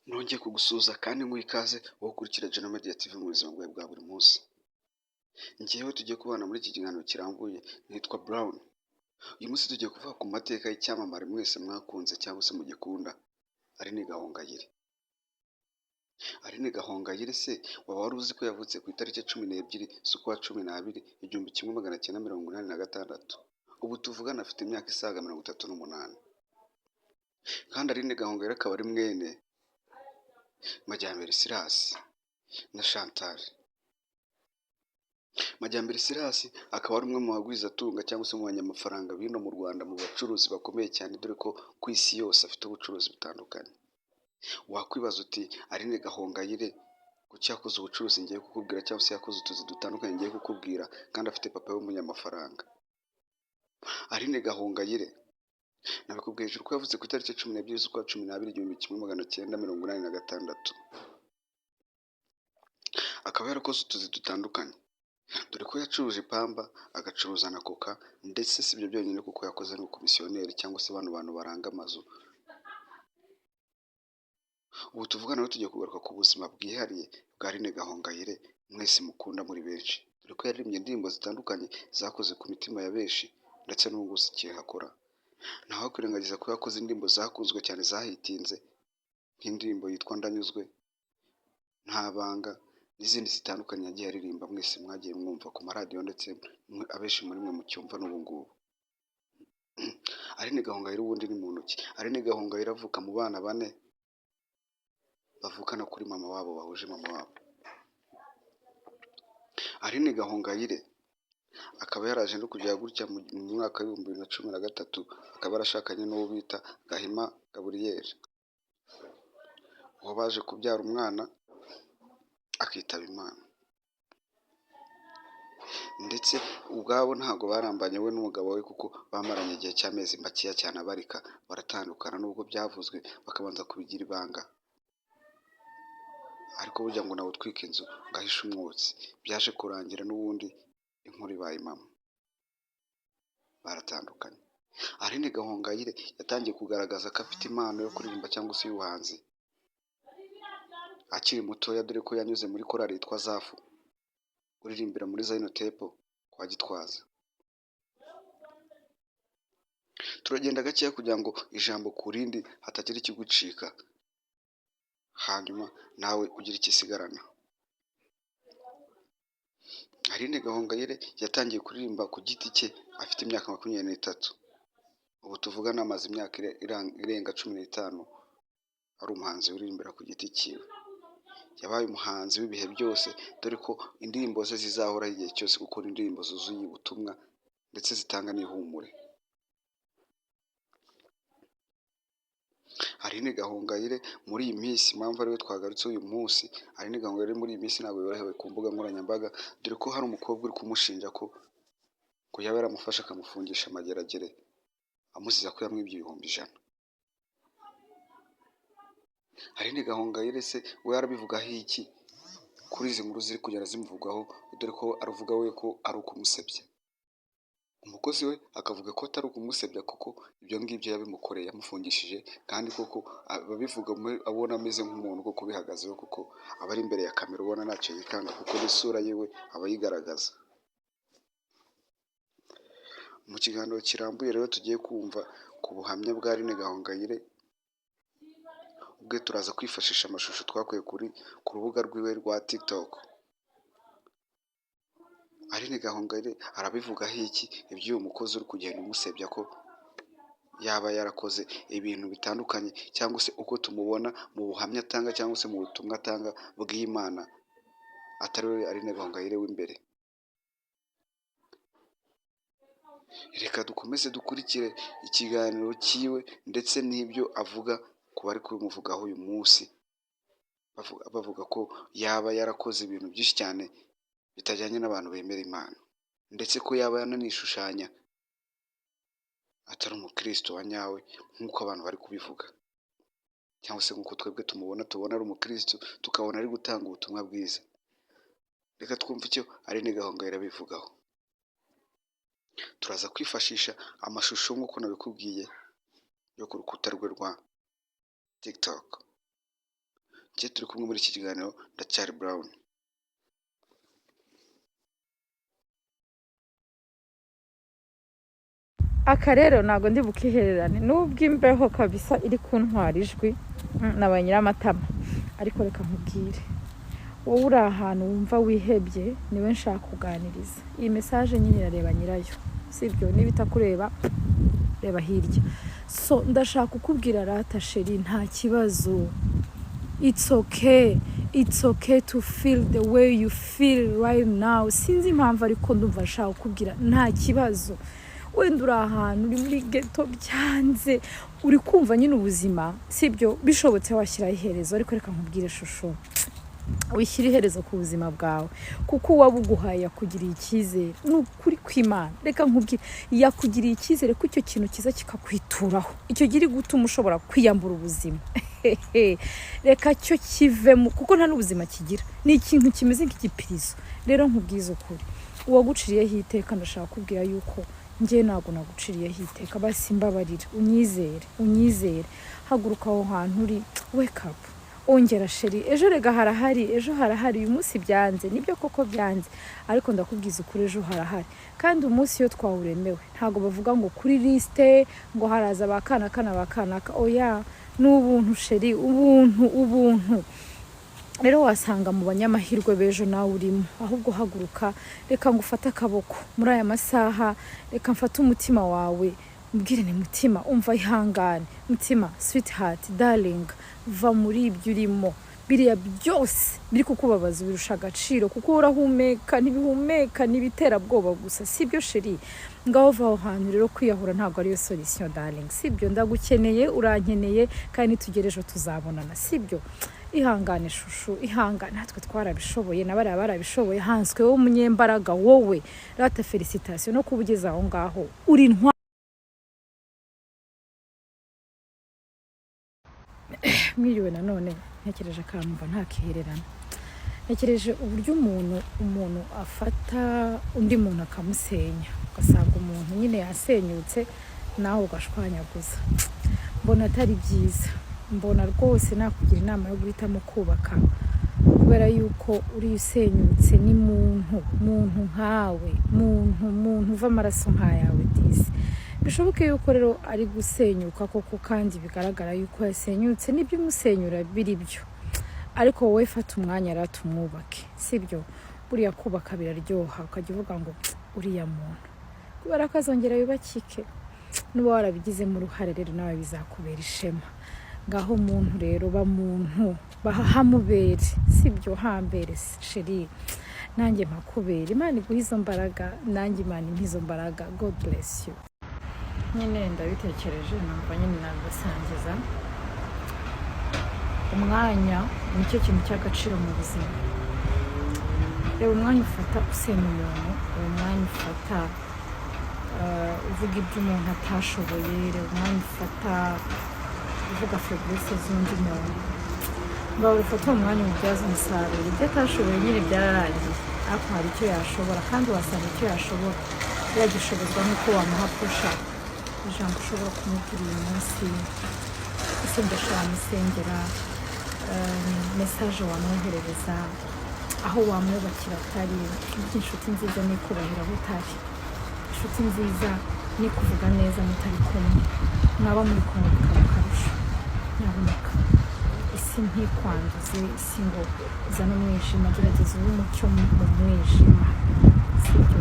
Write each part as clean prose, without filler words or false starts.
Nongeye kugusuhuza kandi nguha ikaze wowe ukurikira Geno Media TV mu buzima bwawe bwa buri munsi. Njyewe tugiye kubana muri iki kiganiro kirambuye, nitwa Brown. Uyu munsi tugiye kuvuga ku mateka y'icyamamare mwese mwakunze cyangwa se mugikunda, Aline Gahongayire. Aline Gahongayire se waba wari uzi ko yavutse ku itariki 12 z'ukwa 12 1986? Ubu tuvugana afite imyaka isaga 38. Kandi Aline Gahongayire akaba ari mwene Majyambere Silas na Chantal. Majyambere Silas akaba ari umwe mu bagwizatunga cyangwa se mu banyamafaranga bino mu Rwanda, mu bacuruzi bakomeye cyane, dore ko ku isi yose afite ubucuruzi butandukanye. Wakwibaza uti Aline Gahongayire kuki yakoze ubucuruzi ngiye kukubwira, cyangwa se yakoze utuzi dutandukanye ngiye kukubwira, kandi afite papa w'umunyamafaranga? Aline Gahongayire nabikubwiye hejuru ko yavutse ku itariki 12 z'ukwa 12 1986. Akaba yarakoze utuzi dutandukanye, dore ko yacuruje ipamba, agacuruza na coca, ndetse si ibyo byonyine kuko yakoze n'ubukomisiyoneri cyangwa se bano bantu baranga amazu. Ubu tuvugana rero tugiye kugaruka ku buzima bwihariye bwa Aline Gahongayire mwese mukunda muri benshi, dore ko yaririmbye indirimbo zitandukanye zakoze ku mitima ya benshi, ndetse n'ubu zikihakora. Ntaho kwirengagiza ko yakoze indirimbo zakunzwe cyane zahitinze, nk'indirimbo yitwa Ndanyuzwe, Nta banga, n'izindi zitandukanye yagiye aririmba mwese mwagiye mwumva ku maradiyo, ndetse abenshi muri mwe mucyumva n'ubu ngubu. Aline Gahongayire ubundi ni muntu ki? Aline Gahongayire avuka mu bana 4 bavukana kuri mama wabo, bahuje mama wabo. Aline Gahongayire akaba yaraje no kujya gutya mu mwaka wa 2013, akaba yarashakanye n'uwo bita Gahima Gabriel, uwo baje kubyara umwana akitaba Imana. Ndetse ubwabo ntabwo barambanye we n'umugabo we, kuko bamaranye igihe cy'amezi makeya cyane abarika, baratandukana nubwo byavuzwe bakabanza kubigira ibanga. Ariko burya ngo nawe utwika inzu ngahisha umwotsi, byaje kurangira n'ubundi inkuru ibaye impamo, baratandukanye. Aline Gahongayire yatangiye kugaragaza ko afite impano yo kuririmba cyangwa se y'ubuhanzi akiri mutoya, dore ko yanyuze muri korali yitwa Zafu, uririmbira muri Zion Temple kwa Gitwaza. Turagenda gakeya kugira ngo ijambo ku rindi hatagira ikigucika, hanyuma nawe ugira ikisigarana. Aline Gahongayire yatangiye kuririmba ku giti cye afite imyaka 23. Ubu tuvugana amaze imyaka irenga 15 ari umuhanzi uririmbira ku giti cyiwe. Yabaye umuhanzi w'ibihe byose, dore ko indirimbo ze zizahoraho igihe cyose, kuko indirimbo zuzuye ubutumwa ndetse zitanga n'ihumure. Aline Gahongayire muri iyi minsi, impamvu ariwe twagarutse uyu munsi, Aline Gahongayire muri iyi minsi ntabwo yorohewe ku mbuga nkoranyambaga, dore ko hari umukobwa uri kumushinja ko yaba yaramufashe akamufungisha amageragere, amuziza ko yamwibye 100,000. Aline Gahongayire se we arabivugaho iki kuri izi nkuru ziri kugenda zimuvugaho, dore ko aravuga we ko ari ukumusebya? Umukozi we akavuga ko atari ukumusebya, kuko ibyo ngibyo yabimukoreye yamufungishije, kandi koko ababivuga abona ameze nk'umuntu koko bihagazeho, kuko aba ari imbere ya kamera ubona ntacyo yikanga, kuko n'isura yiwe aba yigaragaza. Mu kiganiro kirambuye rero tugiye kumva ku buhamya bwa Aline Gahongayire, ubwe turaza kwifashisha amashusho twakuye ku rubuga rwiwe rwa TikTok. Aline Gahongayire arabivugaho iki iby'uyu mukozi uri kugenda umusebya ko yaba yarakoze ibintu bitandukanye, cyangwa se uko tumubona mu buhamya atanga cyangwa se mu butumwa atanga bw'Imana, atari we Aline Gahongayire w'imbere? Reka dukomeze dukurikire ikiganiro cyiwe ndetse n'ibyo avuga ku bari kumuvugaho uyu munsi, bavuga ko yaba yarakoze ibintu byinshi cyane bitajyanye n'abantu bemera Imana, ndetse ko yaba yananishushanya atari umukristo wa nyawe nk'uko abantu bari kubivuga, cyangwa se nk'uko twebwe tubona ari umukristo, tukabona ari gutanga ubutumwa bwiza. Reka twumve icyo Aline Gahongayire abivugaho. Turaza kwifashisha amashusho nk'uko nabikubwiye yo ku rukuta rwe rwa TikTok. njye turi kumwe muri iki kiganiro ndacyari Brown. aka rero ntago ndi bukihererane nubwo imbeho kabisa iri kuntwara ijwi nabanyira amatama, ariko reka nkubwire, wowe uri ahantu wumva wihebye niwe nshaka kuganiriza. Iyi message nyine irareba nyirayo, sibyo? Niba itakureba reba hirya. So ndashaka kukubwira rata sheri, nta kibazo, it's okay to feel the way you feel right now. Sinzi impamvu ariko ndumva nshaka kukubwira nta kibazo. Wenda uri ahantu uri muri ghetto byanze, uri kumva nyine ubuzima, sibyo? Bishobotse washyiraho iherezo, ariko reka nkubwire shusho, wishyira iherezo ku buzima bwawe, kuko wabuguhaye yakugiriye icyizere. N'ukuri kw'Imana reka nkubwire, yakugiriye icyizere ko icyo kintu kiza kikakwituraho, icyo giri gutuma ushobora kwiyambura ubuzima. Reka cyo kivemo, kuko nta n'ubuzima kigira, ni ikintu kimeze nk'igipirizo. Rero nkubwiza ukuri, uwaguciriyeho iteka ndashaka kubwira yuko njye ntago naguciriyeho iteka, basi mbabarira, unyizere, haguruka aho hantu uri, wake up, ongera sheri, ejo rega harahari, uyu munsi byanze, nibyo koko byanze, ariko ndakubwiza ukuri, ejo harahari. Kandi umunsi iyo twawuremewe ntago bavuga ngo kuri liste ngo haraza bakanaka, oya, n'ubuntu sheri, ubuntu. Rero wasanga mu banyamahirwe bejo nawe urimo, ahubwo haguruka, reka ngufate akaboko muri aya masaha, reka mfate umutima wawe, mbwire ni mutima, umva ihangane, mutima, sweetheart, darling, va muri ibyo urimo, biriya byose biri kukubabaza birusha agaciro, kuko urahumeka, ntibihumeka, nibitera bwoba gusa, sibyo sheri? Ngaho va aho hantu rero, kwiyahura ntago ariyo solution darling, sibyo? Ndagukeneye, urankeneye, kandi tugerejo tuzabonana, sibyo? Ihangane shushu, ihangane, natwe twarabishoboye, nabariya barabishoboye, hanswe wowe umunyembaraga, wowe rata felicitation no kubugeza aho ngaho, uri ntwa. Mwiriwe nanone, ntekereje akamva ntakihererana, ntekereje uburyo umuntu afata undi muntu akamusenya, ugasanga umuntu nyine yasenyutse nawe ugashwanyaguza. Mbona atari byiza, mbona rwose nakugira inama yo guhitamo kubaka, kubera yuko uri usenyutse ni muntu nkawe, muntu uva amaraso nkayawe disi. Bishoboke yuko rero ari gusenyuka koko, kandi bigaragara yuko yasenyutse, nibyo umusenyura biri byo, ariko wowe fata umwanya rero tumwubake, sibyo? Buriya kubaka biraryoha, ukajya uvuga ngo uriya muntu, kubera ko azongera yubakike, n'uba warabigizemo uruhare rero nawe bizakubera ishema. Ngaho muntu rero, bahamubere, sibyo? Hambere sheri, nanjye mpakubera, Imana iguha izo mbaraga, nanjye Imana impa izo mbaraga. God bless you. Nyine ndabitekereje, numva nyine nabibasangiza. Umwanya nicyo kintu cy'agaciro mu buzima. Reba umwanya ufata usenya umuntu, uwo mwanya ufata uvuga ibyo umuntu atashoboye, reba umwanya ufata uvuga faiblesse z'undi muntu. Ngaho ufata uwo mwanya umubyaza umusaruro, ibyo atashoboye nyine byararangiye, ariko hari icyo yashobora, kandi wasanga icyo yashobora yagishobozwa nk'uko wamuha pusha, ijambo ushobora kumubwira uyu munsi, isengesho wamusengera, message wamwoherereza, aho wamwubakira utari. Inshuti nziza ni kubahira aho utari, inshuti nziza ni kuvuga neza mutari kumwe, mwaba muri kumwe bikaba akarusho. Nyaboneka isi ntikwanduze, isi ngo izane umwijima, gerageza ube umucyo mu mwijima, sibyo?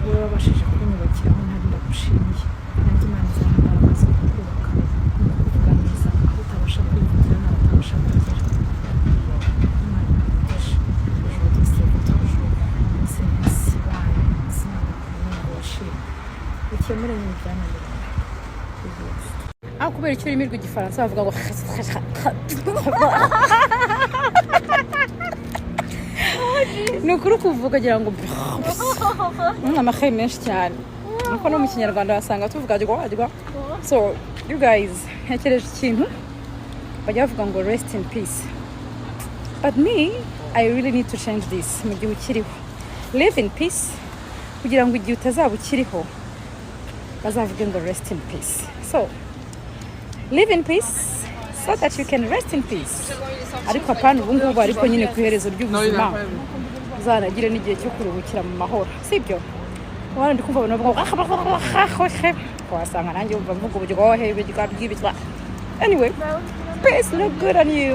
Wowe wabashije kunyubakiraho, ntabwo ndagushimiye, nanjye Imana izana imbaraga zo kubaka no kuvuga neza aho utabasha kwivugira, nawe utabasha kugera. Imana iguhe ijoro ry'isego tujuru, munsi y'isi bayo, izina ryawe washimwe, ukemure nyine ibyananiranye. Aho kubera icyo ururimi rw'igifaransa bavuga ngo ni ukuri kuvuga agira ngo amakaye menshi cyane, nuko no mu kinyarwanda wasanga tuvuga rwa. So you guys, ntekereje ikintu bajya bavuga ngo rest in peace, but me I really need to change this. Mu gihe ukiriho live in peace, kugira ngo igihe utazaba ukiriho bazavuge ngo rest in peace. So live in peace, so that you can rest in peace ariko apana ubu ngubu ariko nyine ku iherezo ry'ubuzima uzanagire n'igihe cyo kuruhukira mu mahoro sibyo wandi kumva abantu bavuga wasanga nanjye umva mvuga uburyohe bw'ibitwa anyway peace look good on you